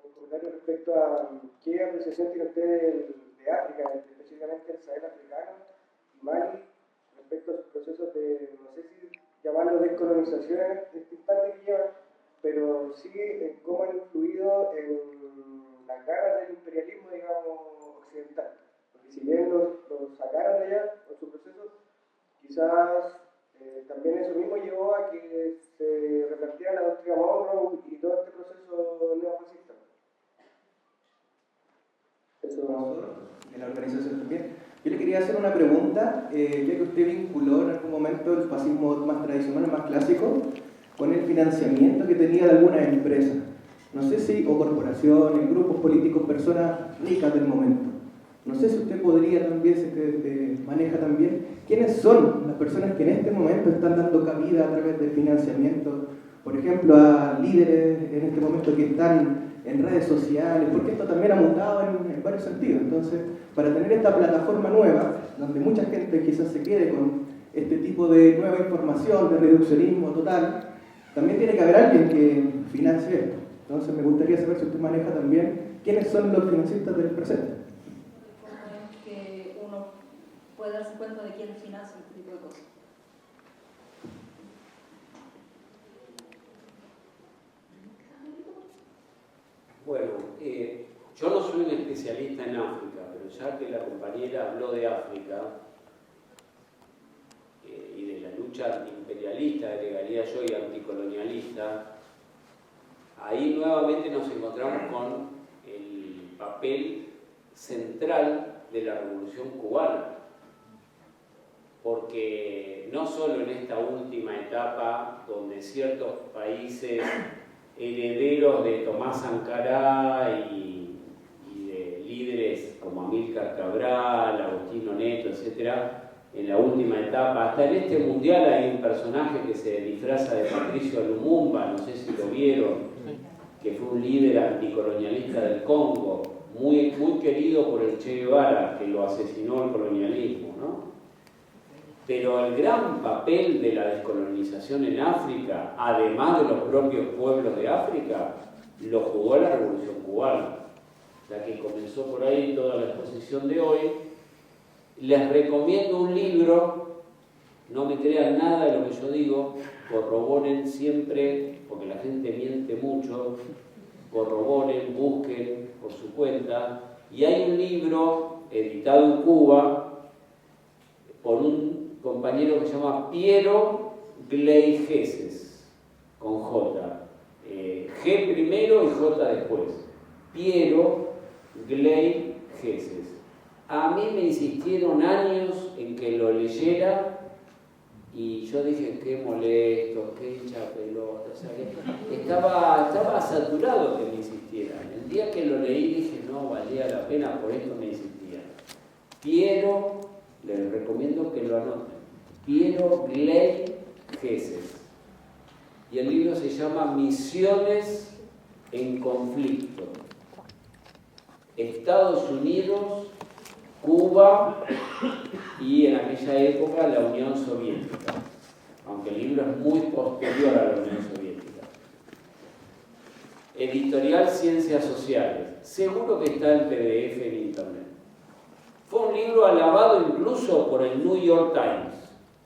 un comentario respecto a qué apreciación tiene usted de África, específicamente el Sahel africano y Mali, respecto a sus procesos de, no sé si llamarlo descolonización en este instante que llevan, pero sí cómo han influido en las garras del imperialismo, digamos, occidental. Porque si bien los sacaron de allá con su proceso, quizás también eso mismo llevó a que se replanteara la doctrina Monroe y todo este proceso neofascista. Eso en la organización también. Yo le quería hacer una pregunta, ya que usted vinculó en algún momento el fascismo más tradicional, más clásico, con el financiamiento que tenía de algunas empresas. No sé si, o corporaciones, grupos políticos, personas ricas del momento. No sé si usted podría también, si usted maneja también, quiénes son las personas que en este momento están dando cabida a través del financiamiento, por ejemplo, a líderes en este momento que están en redes sociales, porque esto también ha mutado en varios sentidos. Entonces, para tener esta plataforma nueva, donde mucha gente quizás se quede con este tipo de nueva información, de reduccionismo total, también tiene que haber alguien que financie esto. Entonces, me gustaría saber si usted maneja también quiénes son los financistas del presente. Puede darse cuenta de quién financia este tipo de cosas. Bueno, yo no soy un especialista en África, pero ya que la compañera habló de África y de la lucha antiimperialista, agregaría yo, y anticolonialista, ahí nuevamente nos encontramos con el papel central de la Revolución Cubana. Porque no solo en esta última etapa, donde ciertos países herederos de Tomás Sankara y de líderes como Amílcar Cabral, Agustino Neto, etc., en la última etapa, hasta en este mundial hay un personaje que se disfraza de Patricio Lumumba, no sé si lo vieron, que fue un líder anticolonialista del Congo, muy querido por el Che Guevara, que lo asesinó el colonialismo, ¿no? Pero el gran papel de la descolonización en África, además de los propios pueblos de África, lo jugó la Revolución Cubana, la que comenzó por ahí toda la exposición de hoy. Les recomiendo un libro, no me crean nada de lo que yo digo, corroboren siempre, porque la gente miente mucho, corroboren, busquen por su cuenta, y hay un libro editado en Cuba por un compañero que se llama Piero Gleijeses, con J. G primero y J después. Piero Gleijeses. A mí me insistieron años en que lo leyera y yo dije, qué molesto, qué hincha pelota. O sea, estaba saturado que me insistieran. El día que lo leí dije, no, valía la pena, por esto me insistían. Piero, les recomiendo que lo anoten. Piero Gleijeses. Y el libro se llama Misiones en Conflicto. Estados Unidos, Cuba y en aquella época la Unión Soviética. Aunque el libro es muy posterior a la Unión Soviética. Editorial Ciencias Sociales. Seguro que está en PDF en internet. Fue un libro alabado incluso por el New York Times,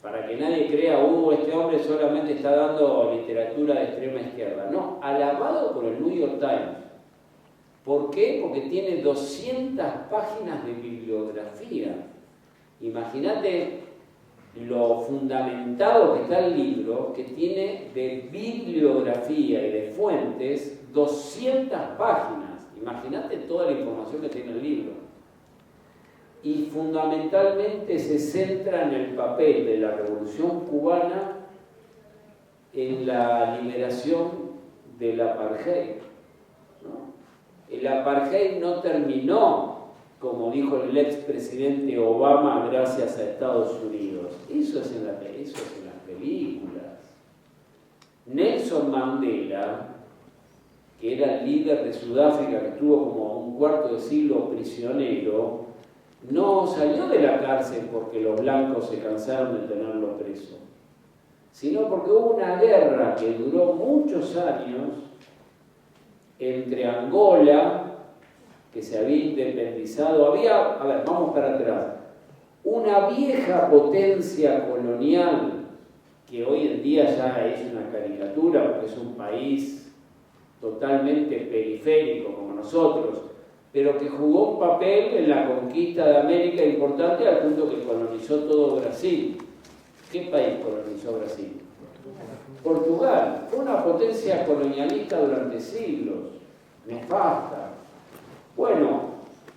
para que nadie crea, este hombre solamente está dando literatura de extrema izquierda. No, alabado por el New York Times. ¿Por qué? Porque tiene 200 páginas de bibliografía. Imagínate lo fundamentado que está el libro, que tiene de bibliografía y de fuentes 200 páginas. Imagínate toda la información que tiene el libro. Y fundamentalmente se centra en el papel de la Revolución Cubana en la liberación del apartheid, ¿no? El apartheid no terminó, como dijo el expresidente Obama, gracias a Estados Unidos. Eso es en las películas. Nelson Mandela, que era el líder de Sudáfrica, que estuvo como un cuarto de siglo prisionero, no salió de la cárcel porque los blancos se cansaron de tenerlo preso, sino porque hubo una guerra que duró muchos años entre Angola, que se había independizado, vamos para atrás, una vieja potencia colonial que hoy en día ya es una caricatura porque es un país totalmente periférico como nosotros, pero que jugó un papel en la conquista de América importante al punto que colonizó todo Brasil. ¿Qué país colonizó Brasil? Portugal. Fue una potencia colonialista durante siglos, nefasta. Bueno,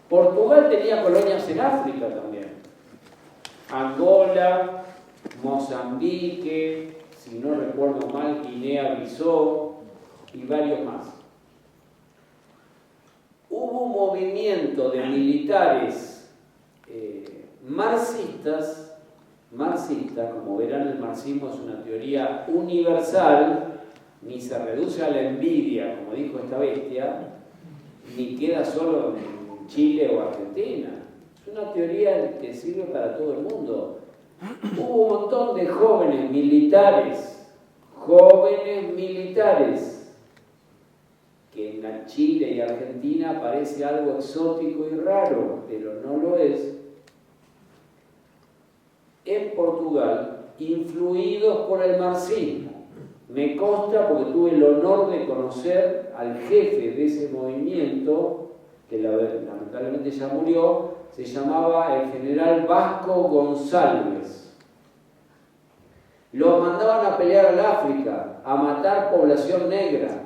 Portugal tenía colonias en África también. Angola, Mozambique, si no recuerdo mal, Guinea-Bissau y varios más. Hubo un movimiento de militares marxistas, como verán el marxismo es una teoría universal, ni se reduce a la envidia, como dijo esta bestia, ni queda solo en Chile o Argentina. Es una teoría que sirve para todo el mundo. Hubo un montón de jóvenes militares, que en Chile y Argentina parece algo exótico y raro, pero no lo es, en Portugal, influidos por el marxismo. Me consta porque tuve el honor de conocer al jefe de ese movimiento, que lamentablemente ya murió, se llamaba el general Vasco González. Los mandaban a pelear al África, a matar población negra.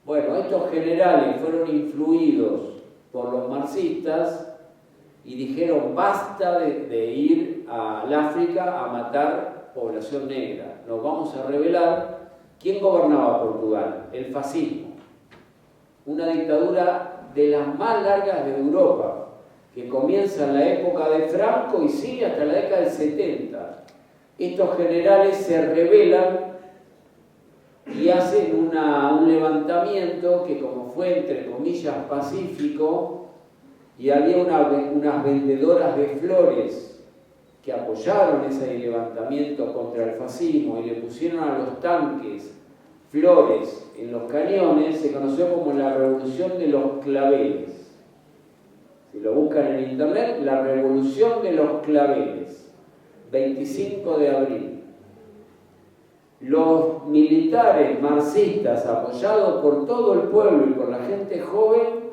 Bueno, estos generales fueron influidos por los marxistas y dijeron basta de ir al África a matar población negra, nos vamos a rebelar. ¿Quién gobernaba Portugal? El fascismo, una dictadura de las más largas de Europa, que comienza en la época de Franco y sigue hasta la década del 70. Estos generales se rebelan y hacen un levantamiento que, como fue entre comillas pacífico, y había unas vendedoras de flores que apoyaron ese levantamiento contra el fascismo y le pusieron a los tanques flores en los cañones, se conoció como la Revolución de los Claveles. Si lo buscan en internet, la Revolución de los Claveles, 25 de abril. Los militares marxistas, apoyados por todo el pueblo y por la gente joven,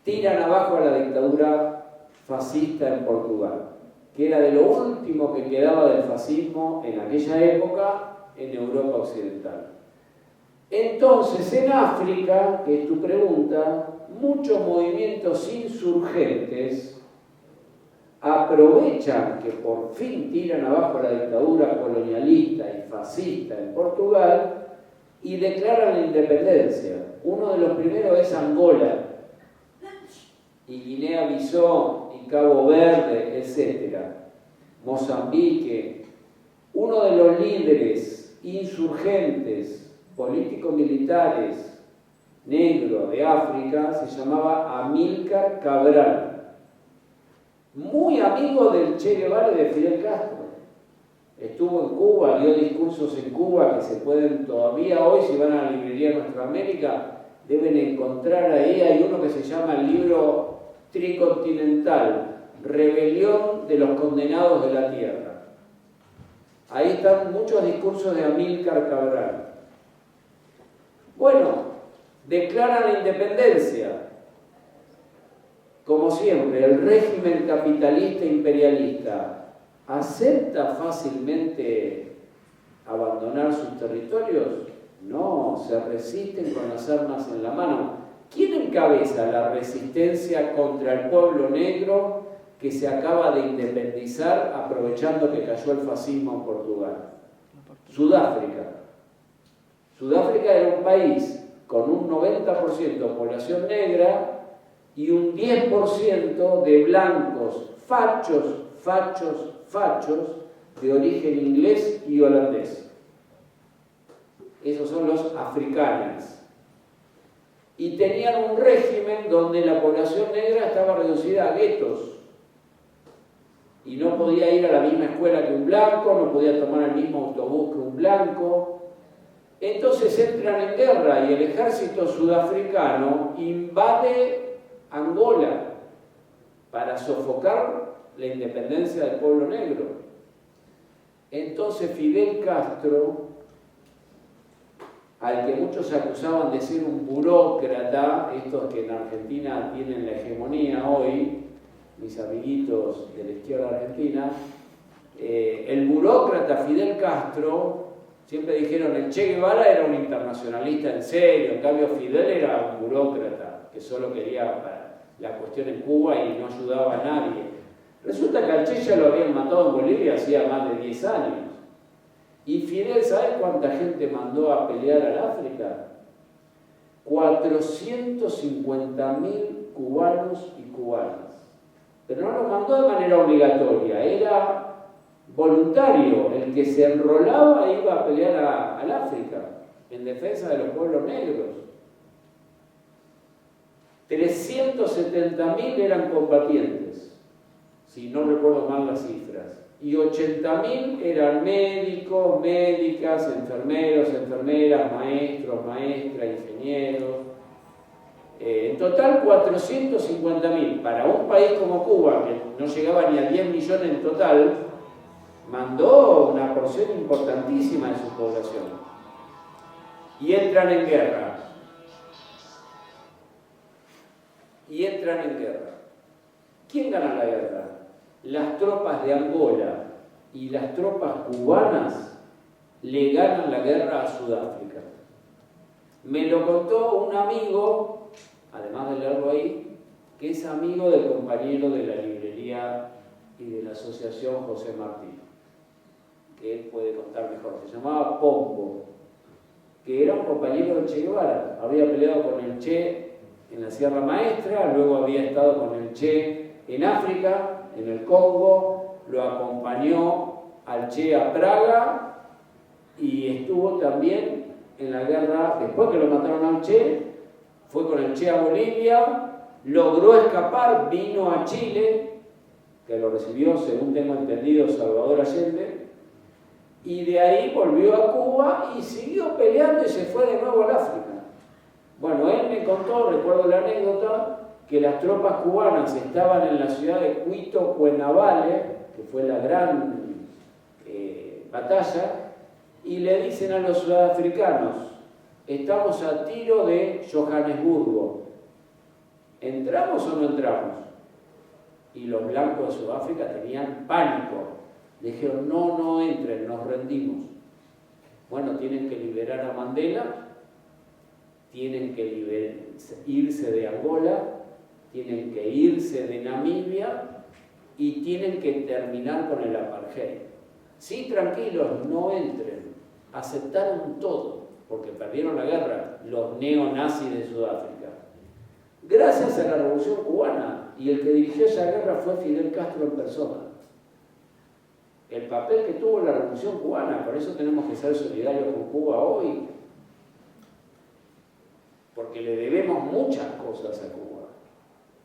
tiran abajo a la dictadura fascista en Portugal, que era de lo último que quedaba del fascismo en aquella época en Europa Occidental. Entonces, en África, que es tu pregunta, muchos movimientos insurgentes aprovechan que por fin tiran abajo la dictadura colonialista y fascista en Portugal y declaran la independencia. Uno de los primeros es Angola, y Guinea-Bissau y Cabo Verde, etc. Mozambique. Uno de los líderes insurgentes, político-militares, negro de África, se llamaba Amílcar Cabral, muy amigo del Che Guevara y de Fidel Castro. Estuvo en Cuba, dio discursos en Cuba que se pueden todavía hoy, si van a la librería Nuestra América, deben encontrar ahí. Hay uno que se llama el libro Tricontinental, Rebelión de los Condenados de la Tierra. Ahí están muchos discursos de Amílcar Cabral. Bueno, declaran la independencia. Como siempre, el régimen capitalista imperialista acepta fácilmente abandonar sus territorios. No, se resisten con las armas en la mano. ¿Quién encabeza la resistencia contra el pueblo negro que se acaba de independizar aprovechando que cayó el fascismo en Portugal? Sudáfrica. Sudáfrica era un país con un 90% de población negra y un 10% de blancos fachos de origen inglés y holandés. Esos son los africanos. Y tenían un régimen donde la población negra estaba reducida a guetos. Y no podía ir a la misma escuela que un blanco, no podía tomar el mismo autobús que un blanco. Entonces entran en guerra y el ejército sudafricano invade Angola para sofocar la independencia del pueblo negro. Entonces Fidel Castro, al que muchos acusaban de ser un burócrata, estos que en Argentina tienen la hegemonía hoy, mis amiguitos de la izquierda argentina, el burócrata Fidel Castro, siempre dijeron el Che Guevara era un internacionalista en serio, en cambio Fidel era un burócrata que solo quería la cuestión en Cuba y no ayudaba a nadie. Resulta que al Che ya lo habían matado en Bolivia hacía más de 10 años. Y Fidel, ¿sabes cuánta gente mandó a pelear al África? 450.000 cubanos y cubanas. Pero no lo mandó de manera obligatoria, era voluntario. El que se enrolaba iba a pelear al África en defensa de los pueblos negros. 370.000 eran combatientes, si no recuerdo mal las cifras. Y 80.000 eran médicos, médicas, enfermeros, enfermeras, maestros, maestras, ingenieros. En total 450.000. Para un país como Cuba, que no llegaba ni a 10 millones en total, mandó una porción importantísima de su población. Y entran en guerra. ¿Quién gana la guerra? Las tropas de Angola y las tropas cubanas le ganan la guerra a Sudáfrica. Me lo contó un amigo, además de leerlo ahí, que es amigo del compañero de la librería y de la asociación José Martí, que él puede contar mejor. Se llamaba Pombo, que era un compañero de Che Guevara. Había peleado con el Che en la Sierra Maestra, luego había estado con el Che en África, en el Congo, lo acompañó al Che a Praga y estuvo también en la guerra, después que lo mataron al Che, fue con el Che a Bolivia, logró escapar, vino a Chile, que lo recibió, según tengo entendido, Salvador Allende, y de ahí volvió a Cuba y siguió peleando y se fue de nuevo al África. Bueno, él me contó, recuerdo la anécdota, que las tropas cubanas estaban en la ciudad de Cuito, Cuenavale, que fue la gran batalla, y le dicen a los sudafricanos, estamos a tiro de Johannesburgo, ¿entramos o no entramos? Y los blancos de Sudáfrica tenían pánico, le dijeron, no entren, nos rendimos. Bueno, tienen que liberar a Mandela, tienen que irse de Angola, tienen que irse de Namibia y tienen que terminar con el apartheid. Sí, tranquilos, no entren. Aceptaron todo, porque perdieron la guerra, los neonazis de Sudáfrica. Gracias a la Revolución Cubana, y el que dirigió esa guerra fue Fidel Castro en persona. El papel que tuvo la Revolución Cubana, por eso tenemos que ser solidarios con Cuba hoy, porque le debemos muchas cosas a Cuba.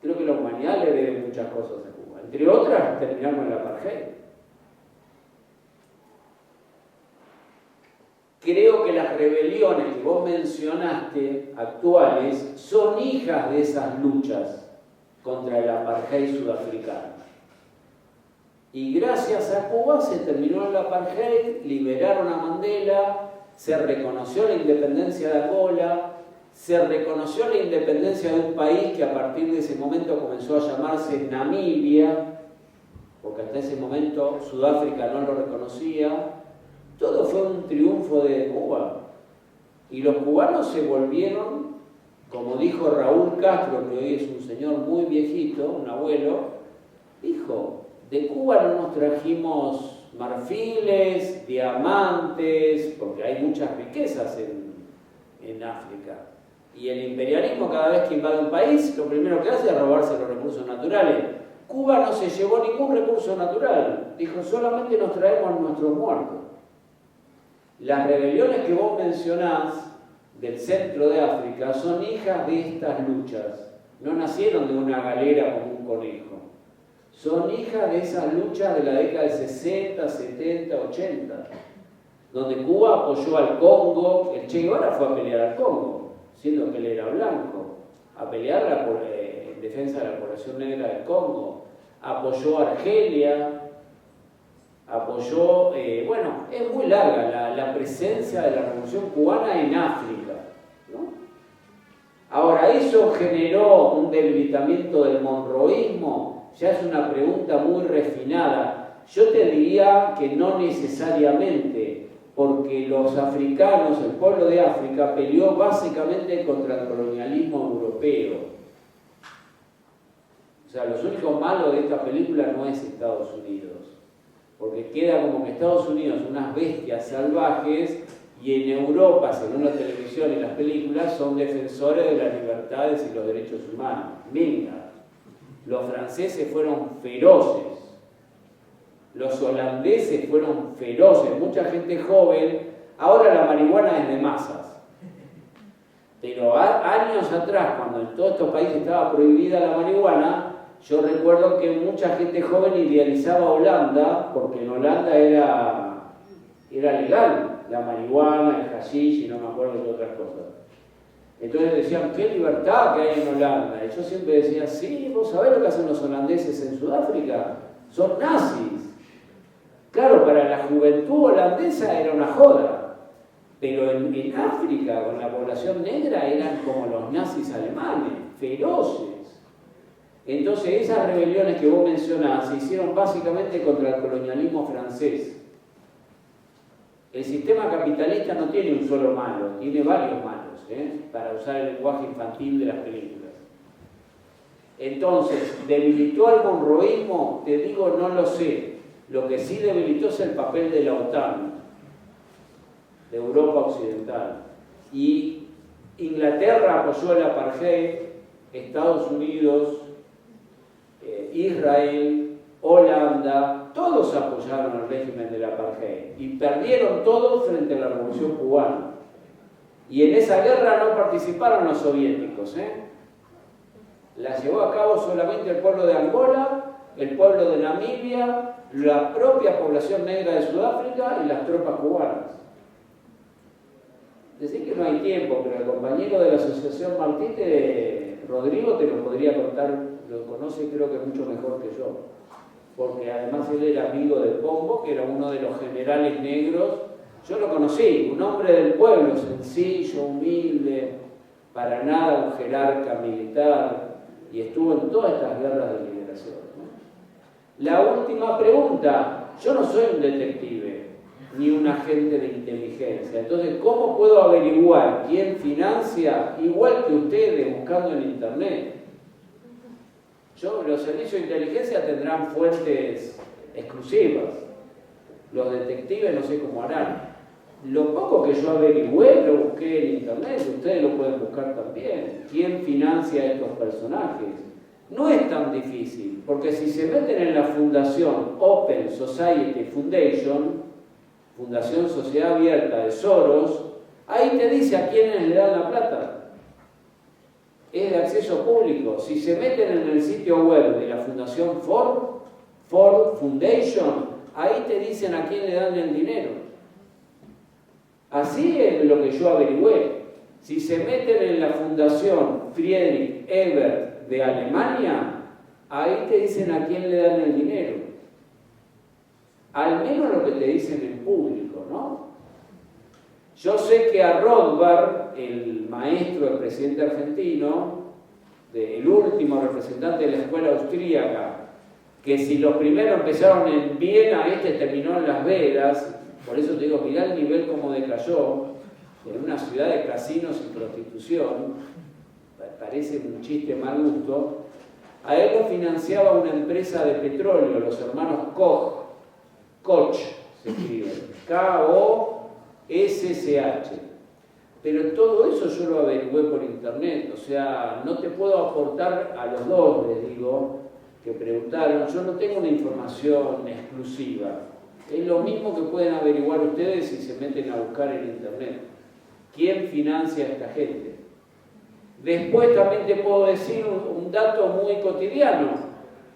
Creo que la humanidad le debe muchas cosas a Cuba. Entre otras, terminar con el apartheid. Creo que las rebeliones que vos mencionaste, actuales, son hijas de esas luchas contra el apartheid sudafricano. Y gracias a Cuba se terminó el apartheid, liberaron a Mandela, se reconoció la independencia de Angola, se reconoció la independencia de un país que a partir de ese momento comenzó a llamarse Namibia, porque hasta ese momento Sudáfrica no lo reconocía. Todo fue un triunfo de Cuba. Y los cubanos se volvieron, como dijo Raúl Castro, que hoy es un señor muy viejito, un abuelo, dijo, de Cuba no nos trajimos marfiles, diamantes, porque hay muchas riquezas en África. Y el imperialismo, cada vez que invade un país, lo primero que hace es robarse los recursos naturales. Cuba no se llevó ningún recurso natural. Dijo, solamente nos traemos nuestros muertos. Las rebeliones que vos mencionás del centro de África son hijas de estas luchas. No nacieron de una galera como un conejo. Son hijas de esas luchas de la década de 60, 70, 80, donde Cuba apoyó al Congo. El Che Guevara fue a pelear al Congo, siendo que él era blanco, a pelear en defensa de la población negra del Congo, apoyó a Argelia, apoyó, bueno, es muy larga la presencia de la Revolución Cubana en África, ¿no? Ahora, ¿eso generó un debilitamiento del monroísmo? Ya es una pregunta muy refinada. Yo te diría que no necesariamente, porque los africanos, el pueblo de África, peleó básicamente contra el colonialismo europeo. O sea, los únicos malos de esta película no es Estados Unidos, porque queda como que Estados Unidos son unas bestias salvajes y en Europa, según la televisión y las películas, son defensores de las libertades y los derechos humanos. Venga, los franceses fueron feroces, los holandeses fueron feroces, mucha gente joven. Ahora la marihuana es de masas, pero años atrás, cuando en todos estos países estaba prohibida la marihuana, yo recuerdo que mucha gente joven idealizaba Holanda, porque en Holanda era legal la marihuana, el hashish y no me acuerdo de otras cosas. Entonces decían, qué libertad que hay en Holanda. Y yo siempre decía, sí, vos sabés lo que hacen los holandeses en Sudáfrica, son nazis. Claro, para la juventud holandesa era una joda, pero en África, con la población negra, eran como los nazis alemanes, feroces. Entonces esas rebeliones que vos mencionás se hicieron básicamente contra el colonialismo francés. El sistema capitalista no tiene un solo malo, tiene varios malos, para usar el lenguaje infantil de las películas. Entonces, ¿debilitó al monroísmo? Te digo, no lo sé. Lo que sí debilitó es el papel de la OTAN, de Europa Occidental. Y Inglaterra apoyó el apartheid, Estados Unidos, Israel, Holanda, todos apoyaron el régimen del apartheid y perdieron todos frente a la Revolución Cubana. Y en esa guerra no participaron los soviéticos, La llevó a cabo solamente el pueblo de Angola, el pueblo de Namibia, la propia población negra de Sudáfrica y las tropas cubanas. Decir que no hay tiempo, pero el compañero de la Asociación Martí, Rodrigo, te lo podría contar, lo conoce creo que mucho mejor que yo, porque además él era amigo de Pombo, que era uno de los generales negros. Yo lo conocí, un hombre del pueblo, sencillo, humilde, para nada un jerarca militar, y estuvo en todas estas guerras de liberación, ¿no? La última pregunta, yo no soy un detective, ni un agente de inteligencia, entonces ¿cómo puedo averiguar quién financia, igual que ustedes, buscando en internet? Los servicios de inteligencia tendrán fuentes exclusivas, los detectives no sé cómo harán. Lo poco que yo averigüé lo busqué en internet, ustedes lo pueden buscar también. ¿Quién financia a estos personajes? No es tan difícil, porque si se meten en la fundación Open Society Foundation, Fundación Sociedad Abierta de Soros, ahí te dice a quiénes le dan la plata. Es de acceso público. Si se meten en el sitio web de la Fundación Ford Foundation, ahí te dicen a quién le dan el dinero. Así es lo que yo averigüé. Si se meten en la Fundación Friedrich Ebert de Alemania, ahí te dicen a quién le dan el dinero. Al menos lo que te dicen en público, ¿no? Yo sé que a Rothbard, el maestro del presidente argentino, el último representante de la escuela austríaca, que si los primeros empezaron en Viena, terminó en Las Vegas. Por eso te digo, mirá el nivel como decayó, en una ciudad de casinos y prostitución, parece un chiste mal gusto. A él lo financiaba una empresa de petróleo, los hermanos Koch se escribe, K-O-S-C-H. Pero todo eso yo lo averigüé por internet, o sea, no te puedo aportar a los dos, les digo, que preguntaron, yo no tengo una información exclusiva. Es lo mismo que pueden averiguar ustedes si se meten a buscar en internet. ¿Quién financia a esta gente? Después también te puedo decir un dato muy cotidiano.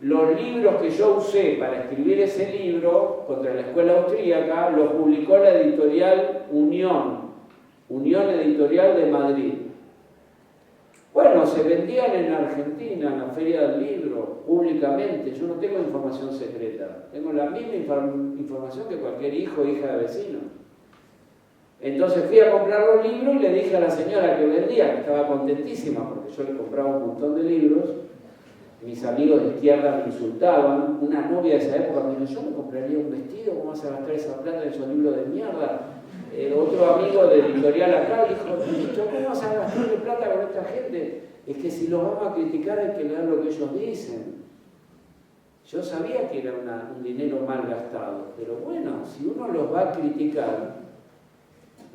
Los libros que yo usé para escribir ese libro contra la escuela austríaca los publicó la editorial Unión Editorial de Madrid. Bueno, se vendían en Argentina, en la Feria del Libro, públicamente. Yo no tengo información secreta, tengo la misma información que cualquier hijo o hija de vecino. Entonces fui a comprar los libros y le dije a la señora que vendía, que estaba contentísima porque yo le compraba un montón de libros. Mis amigos de izquierda me insultaban. Una novia de esa época me dijo, yo me compraría un vestido, ¿cómo vas a gastar esa plata en esos libros de mierda? Otro amigo de editorial acá dijo, ¿cómo vas a gastar plata con esta gente? Es que si los vamos a criticar hay que leer lo que ellos dicen. Yo sabía que era un dinero mal gastado, pero bueno, si uno los va a criticar,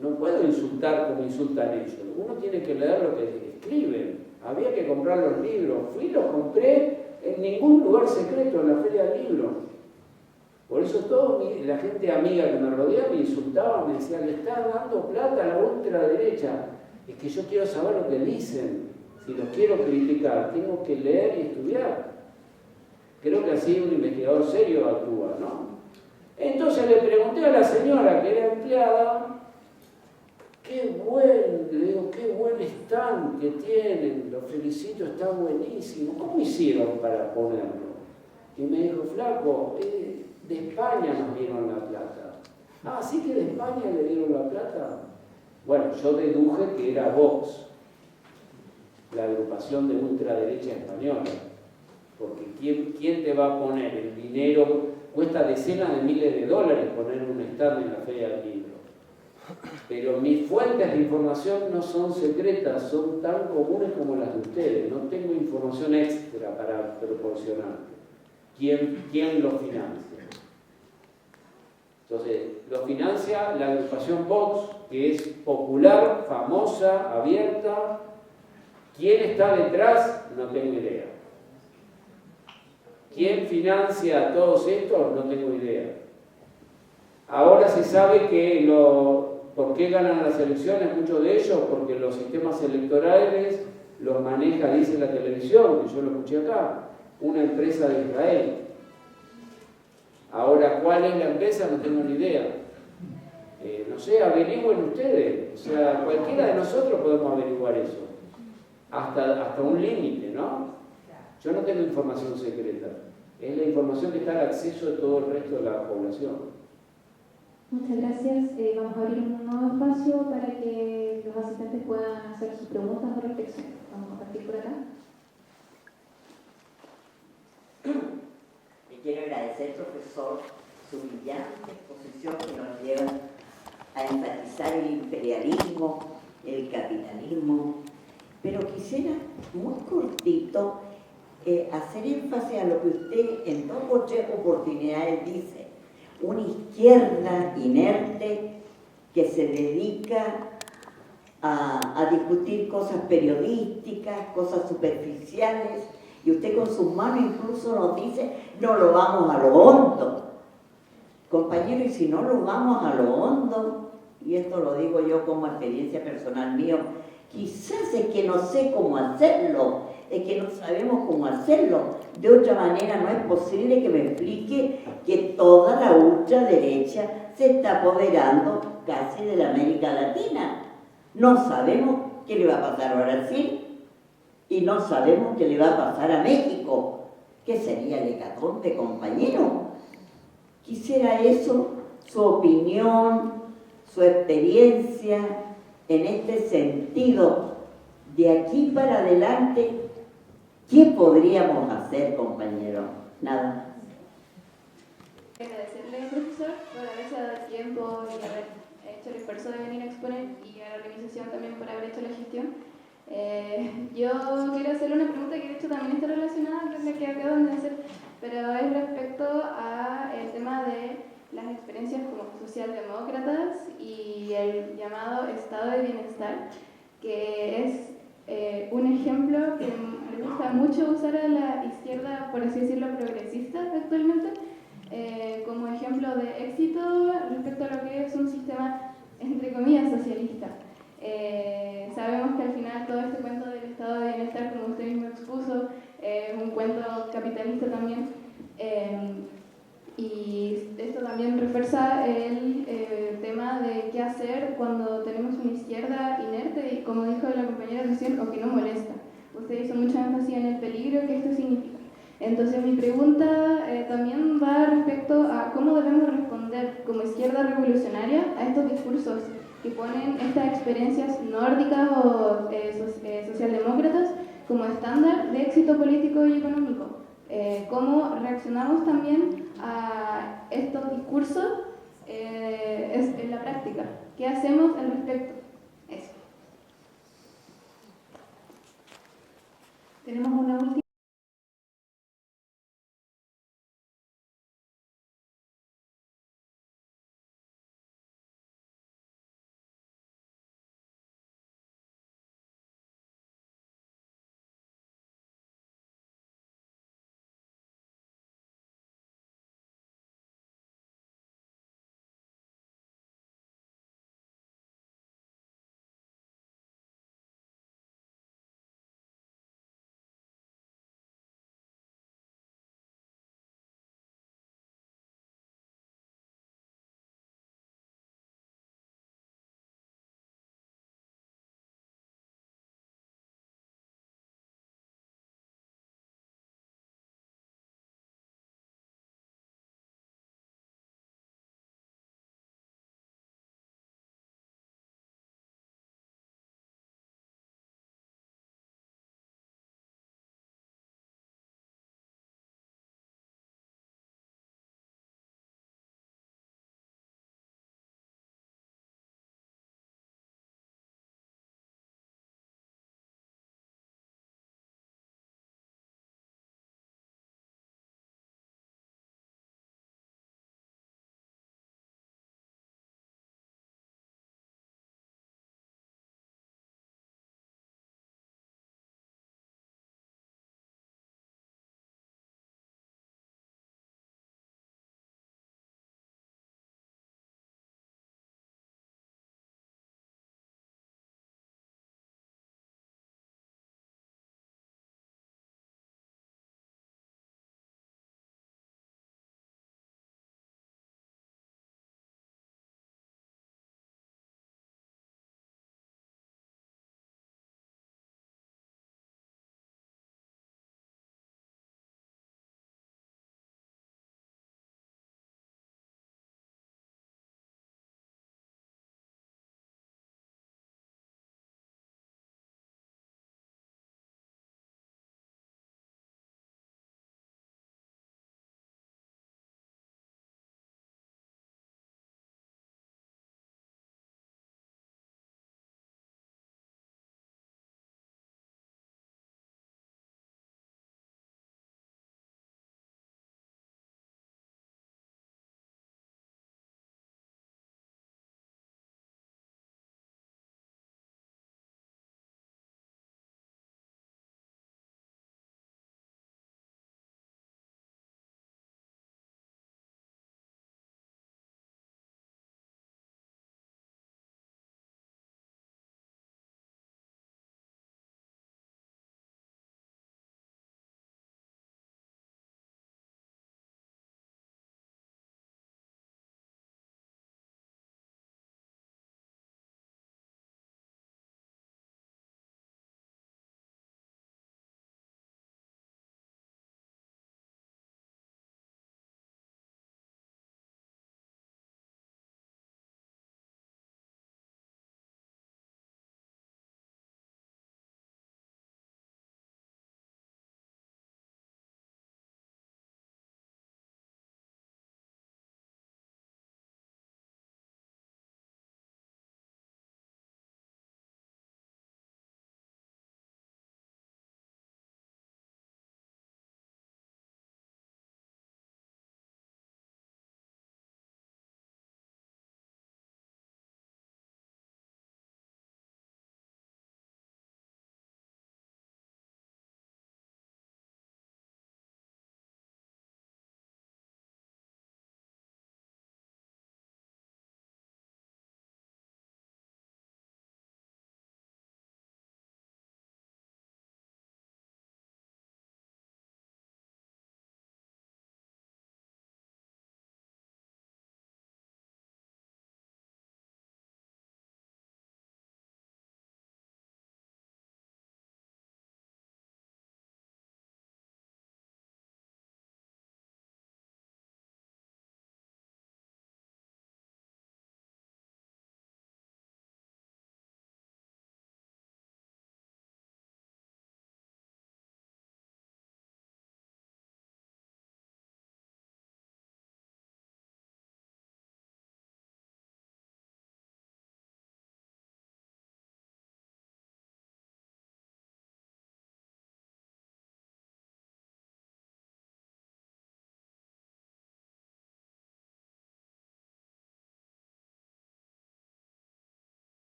no puedo insultar como insultan ellos. Uno tiene que leer lo que escriben. Había que comprar los libros. Fui y los compré en ningún lugar secreto, en la Feria del Libro. Por eso toda la gente amiga que me rodeaba me insultaba, me decía, le está dando plata a la ultraderecha. Es que yo quiero saber lo que dicen. Si los quiero criticar, tengo que leer y estudiar. Creo que así un investigador serio actúa, ¿no? Entonces le pregunté a la señora que era empleada, le digo, qué buen stand que tienen, los felicito, está buenísimo. ¿Cómo hicieron para ponerlo? Y me dijo, flaco, de España nos dieron la plata. Ah, ¿sí que de España le dieron la plata? Bueno, yo deduje que era Vox, la agrupación de ultraderecha española. Porque ¿quién te va a poner el dinero? Cuesta decenas de miles de dólares poner un stand en la Feria del Libro. Pero mis fuentes de información no son secretas, son tan comunes como las de ustedes. No tengo información extra para proporcionar. ¿Quién lo financia? Entonces, lo financia la agrupación Vox, que es popular, famosa, abierta. ¿Quién está detrás? No tengo idea. ¿Quién financia a todos estos? No tengo idea. Ahora se sabe que ¿por qué ganan las elecciones? Muchos de ellos, porque los sistemas electorales los maneja, dice la televisión, que yo lo escuché acá, una empresa de Israel. Ahora, ¿cuál es la empresa? No tengo ni idea. No sé, averigüen ustedes. O sea, cualquiera de nosotros podemos averiguar eso. Hasta un límite, ¿no? Yo no tengo información secreta. Es la información que está al acceso de todo el resto de la población. Muchas gracias. Vamos a abrir un nuevo espacio para que los asistentes puedan hacer sus preguntas o reflexiones. Vamos a partir por acá. Le quiero agradecer, profesor, su brillante exposición que nos lleva a enfatizar el imperialismo, el capitalismo, pero quisiera, muy cortito, hacer énfasis a lo que usted en 2 o 3 oportunidades dice. Una izquierda inerte que se dedica a discutir cosas periodísticas, cosas superficiales, y usted con sus manos incluso nos dice, no lo vamos a lo hondo. Compañero, y si no lo vamos a lo hondo, y esto lo digo yo como experiencia personal mío, quizás es que no sé cómo hacerlo, es que no sabemos cómo hacerlo. De otra manera no es posible que me explique que toda la ultraderecha se está apoderando casi de la América Latina. No sabemos qué le va a pasar a Brasil y no sabemos qué le va a pasar a México. ¿Qué sería el hecatombe, compañero? Quisiera eso, su opinión, su experiencia en este sentido. De aquí para adelante, ¿qué podríamos hacer, compañero? Nada. Agradecerle, profesor, por haberse dado el tiempo y haber hecho el esfuerzo de venir a exponer, y a la organización también por haber hecho la gestión. Yo quiero hacerle una pregunta que de hecho también está relacionada con la que acaban de hacer, pero es respecto al tema de las experiencias como socialdemócratas y el llamado estado de bienestar, que es un ejemplo que me gusta mucho usar a la izquierda, por así decirlo, progresista actualmente, como ejemplo de éxito respecto a lo que es un sistema, entre comillas, socialista. Sabemos que al final todo este cuento del estado de bienestar, como usted mismo expuso, es un cuento capitalista capitalista también. Y esto también refuerza el tema de qué hacer cuando tenemos una izquierda inerte y, como dijo la compañera recién, o que no molesta. Usted hizo mucho énfasis en el peligro que esto significa. Entonces mi pregunta también va respecto a cómo debemos responder como izquierda revolucionaria a estos discursos que ponen estas experiencias nórdicas o socialdemócratas como estándar de éxito político y económico. ¿Cómo reaccionamos también a estos discursos en la práctica? ¿Qué hacemos al respecto? Eso. Tenemos una última.